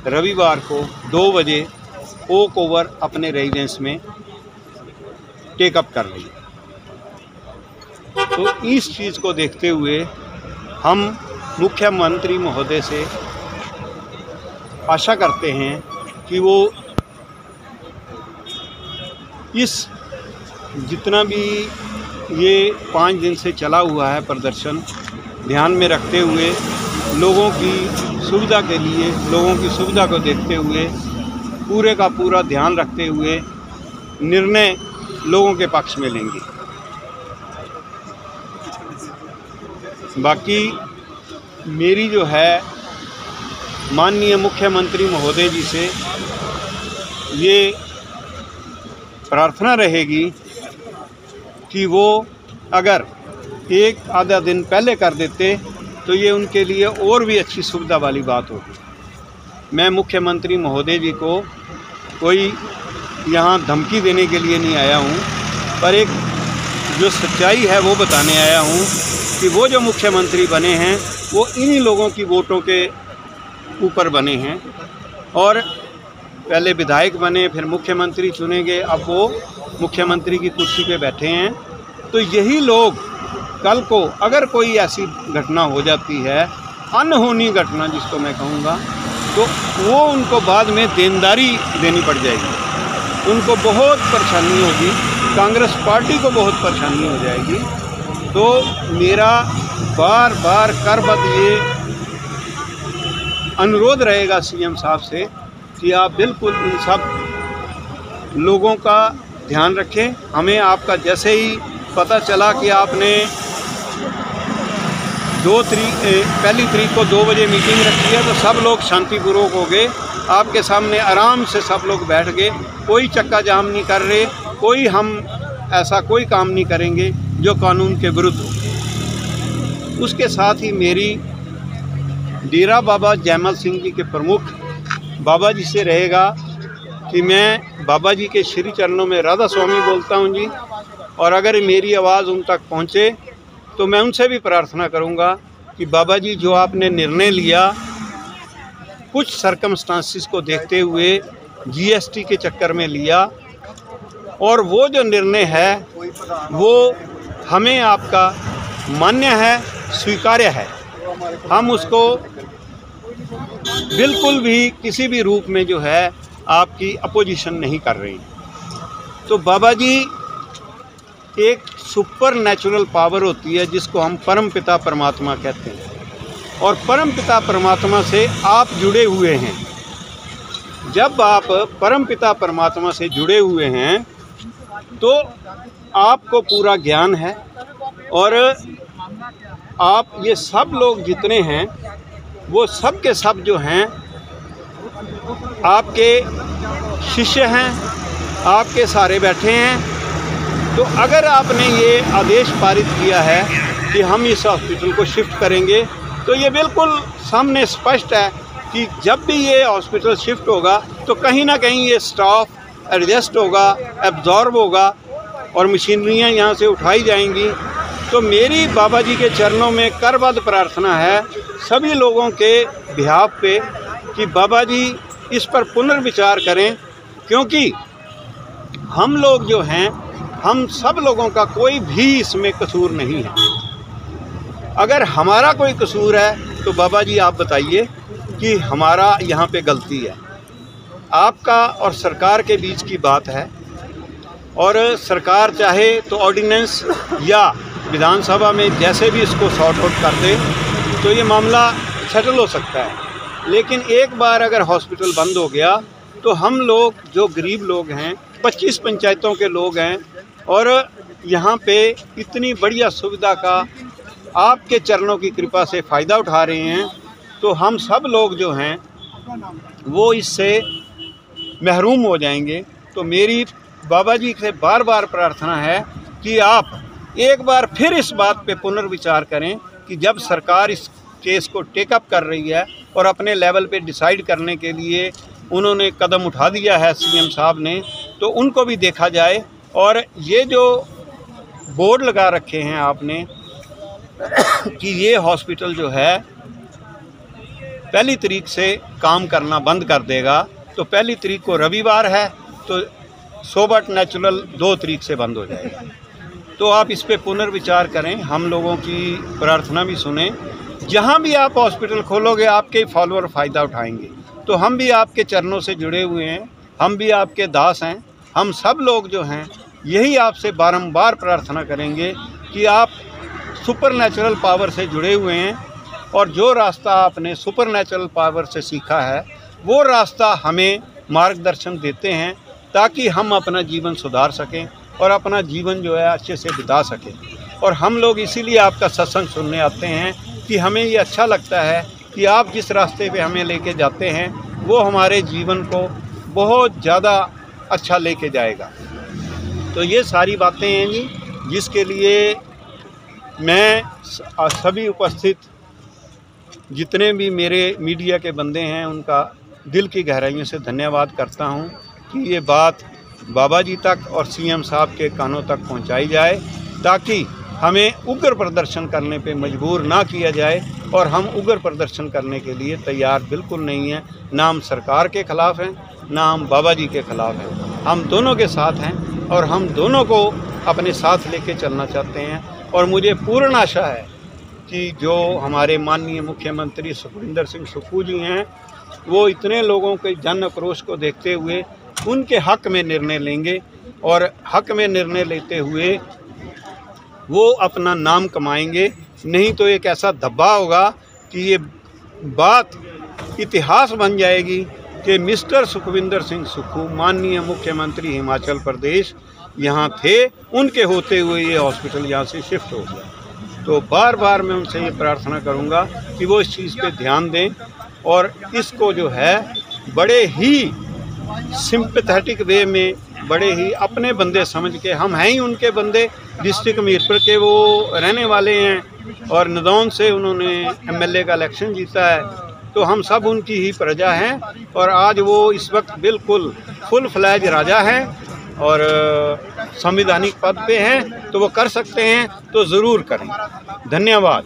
रविवार को 2 बजे ओक ओवर अपने रेजिडेंस में टेकअप कर ली। तो इस चीज़ को देखते हुए हम मुख्यमंत्री महोदय से आशा करते हैं कि वो इस जितना भी ये 5 दिन से चला हुआ है प्रदर्शन, ध्यान में रखते हुए लोगों की सुविधा के लिए, लोगों की सुविधा को देखते हुए, पूरे का पूरा ध्यान रखते हुए निर्णय लोगों के पक्ष में लेंगे। बाकी मेरी जो है माननीय मुख्यमंत्री महोदय जी से ये प्रार्थना रहेगी कि वो अगर एक आधा दिन पहले कर देते तो ये उनके लिए और भी अच्छी सुविधा वाली बात होगी। मैं मुख्यमंत्री महोदय जी को कोई यहाँ धमकी देने के लिए नहीं आया हूँ, पर एक जो सच्चाई है वो बताने आया हूँ कि वो जो मुख्यमंत्री बने हैं वो इन्हीं लोगों की वोटों के ऊपर बने हैं, और पहले विधायक बने, फिर मुख्यमंत्री चुने गए, अब वो मुख्यमंत्री की कुर्सी पे बैठे हैं। तो यही लोग कल को अगर कोई ऐसी घटना हो जाती है, अनहोनी घटना जिसको मैं कहूँगा, तो वो उनको बाद में देनदारी देनी पड़ जाएगी, उनको बहुत परेशानी होगी, कांग्रेस पार्टी को बहुत परेशानी हो जाएगी। तो मेरा बार बार करबद्ध ये अनुरोध रहेगा सीएम साहब से कि आप बिल्कुल इन सब लोगों का ध्यान रखें। हमें आपका जैसे ही पता चला कि आपने 1 तारीख को 2 बजे मीटिंग रखी है, तो सब लोग शांतिपूर्वक हो गए, आपके सामने आराम से सब लोग बैठ गए, कोई चक्का जाम नहीं कर रहे, कोई हम ऐसा कोई काम नहीं करेंगे जो कानून के विरुद्ध हो। उसके साथ ही मेरी डेरा बाबा जयमल सिंह जी के प्रमुख बाबा जी से रहेगा कि मैं बाबा जी के श्री चरणों में राधा स्वामी बोलता हूं जी, और अगर मेरी आवाज़ उन तक पहुंचे तो मैं उनसे भी प्रार्थना करूंगा कि बाबा जी जो आपने निर्णय लिया कुछ सर्कमस्टांसिस को देखते हुए जीएसटी के चक्कर में लिया, और वो जो निर्णय है वो हमें आपका मान्य है, स्वीकार्य है, हम उसको बिल्कुल भी किसी भी रूप में जो है आपकी अपोजिशन नहीं कर रही। तो बाबा जी एक सुपर नेचुरल पावर होती है जिसको हम परम पिता परमात्मा कहते हैं, और परम पिता परमात्मा से आप जुड़े हुए हैं। जब आप परम पिता परमात्मा से जुड़े हुए हैं तो आपको पूरा ज्ञान है, और आप ये सब लोग जितने हैं वो सब के सब जो हैं आपके शिष्य हैं, आपके सारे बैठे हैं। तो अगर आपने ये आदेश पारित किया है कि हम इस हॉस्पिटल को शिफ्ट करेंगे, तो ये बिल्कुल सामने स्पष्ट है कि जब भी ये हॉस्पिटल शिफ्ट होगा तो कहीं ना कहीं ये स्टाफ एडजस्ट होगा, एब्जॉर्ब होगा, और मशीनरियाँ यहाँ से उठाई जाएंगी। तो मेरी बाबा जी के चरणों में करबद्ध प्रार्थना है सभी लोगों के बिहाफ पे कि बाबा जी इस पर पुनर्विचार करें, क्योंकि हम लोग जो हैं, हम सब लोगों का कोई भी इसमें कसूर नहीं है। अगर हमारा कोई कसूर है तो बाबा जी आप बताइए कि हमारा यहाँ पे गलती है। आपका और सरकार के बीच की बात है, और सरकार चाहे तो ऑर्डिनेंस या विधानसभा में जैसे भी इसको सॉर्ट आउट कर दे तो ये मामला सेटल हो सकता है। लेकिन एक बार अगर हॉस्पिटल बंद हो गया तो हम लोग जो गरीब लोग हैं, 25 पंचायतों के लोग हैं, और यहाँ पे इतनी बढ़िया सुविधा का आपके चरणों की कृपा से फ़ायदा उठा रहे हैं, तो हम सब लोग जो हैं वो इससे महरूम हो जाएंगे। तो मेरी बाबा जी से बार बार प्रार्थना है कि आप एक बार फिर इस बात पे पुनर्विचार करें कि जब सरकार इस केस को टेकअप कर रही है और अपने लेवल पे डिसाइड करने के लिए उन्होंने कदम उठा दिया है सीएम साहब ने, तो उनको भी देखा जाए। और ये जो बोर्ड लगा रखे हैं आपने कि ये हॉस्पिटल जो है पहली तारीख से काम करना बंद कर देगा, तो पहली तारीख को रविवार है तो सोबत नेचुरल 2 तारीख से बंद हो जाएगा। तो आप इस पे पुनर्विचार करें, हम लोगों की प्रार्थना भी सुने। जहाँ भी आप हॉस्पिटल खोलोगे आपके फॉलोअर फ़ायदा उठाएंगे। तो हम भी आपके चरणों से जुड़े हुए हैं, हम भी आपके दास हैं। हम सब लोग जो हैं यही आपसे बारंबार प्रार्थना करेंगे कि आप सुपर नेचुरल पावर से जुड़े हुए हैं और जो रास्ता आपने सुपर नेचुरल पावर से सीखा है वो रास्ता हमें मार्गदर्शन देते हैं, ताकि हम अपना जीवन सुधार सकें और अपना जीवन जो है अच्छे से बिता सकें। और हम लोग इसीलिए आपका सत्संग सुनने आते हैं कि हमें ये अच्छा लगता है कि आप जिस रास्ते पे हमें लेके जाते हैं वो हमारे जीवन को बहुत ज़्यादा अच्छा लेके जाएगा। तो ये सारी बातें हैं जी, जिसके लिए मैं सभी उपस्थित जितने भी मेरे मीडिया के बंदे हैं उनका दिल की गहराइयों से धन्यवाद करता हूं कि ये बात बाबा जी तक और सीएम साहब के कानों तक पहुंचाई जाए, ताकि हमें उग्र प्रदर्शन करने पे मजबूर ना किया जाए। और हम उग्र प्रदर्शन करने के लिए तैयार बिल्कुल नहीं हैं, ना हम सरकार के ख़िलाफ़ हैं ना हम बाबा जी के ख़िलाफ़ हैं। हम दोनों के साथ हैं और हम दोनों को अपने साथ लेके चलना चाहते हैं। और मुझे पूर्ण आशा है कि जो हमारे माननीय मुख्यमंत्री सुखविंदर सिंह सुक्खू जी हैं वो इतने लोगों के जन आक्रोश को देखते हुए उनके हक़ में निर्णय लेंगे, और हक़ में निर्णय लेते हुए वो अपना नाम कमाएंगे। नहीं तो एक ऐसा धब्बा होगा कि ये बात इतिहास बन जाएगी कि मिस्टर सुखविंदर सिंह सुक्खू माननीय मुख्यमंत्री हिमाचल प्रदेश यहाँ थे, उनके होते हुए ये हॉस्पिटल यहाँ से शिफ्ट हो गया। तो बार बार मैं उनसे ये प्रार्थना करूँगा कि वो इस चीज़ पे ध्यान दें और इसको जो है बड़े ही सिंपैथेटिक वे में, बड़े ही अपने बंदे समझ के, हम हैं ही उनके बंदे, डिस्ट्रिक्ट मीरपुर के वो रहने वाले हैं और नदौन से उन्होंने एमएलए का इलेक्शन जीता है। तो हम सब उनकी ही प्रजा हैं और आज वो इस वक्त बिल्कुल फुल फ्लैज राजा हैं और संवैधानिक पद पे हैं, तो वो कर सकते हैं तो ज़रूर करें। धन्यवाद।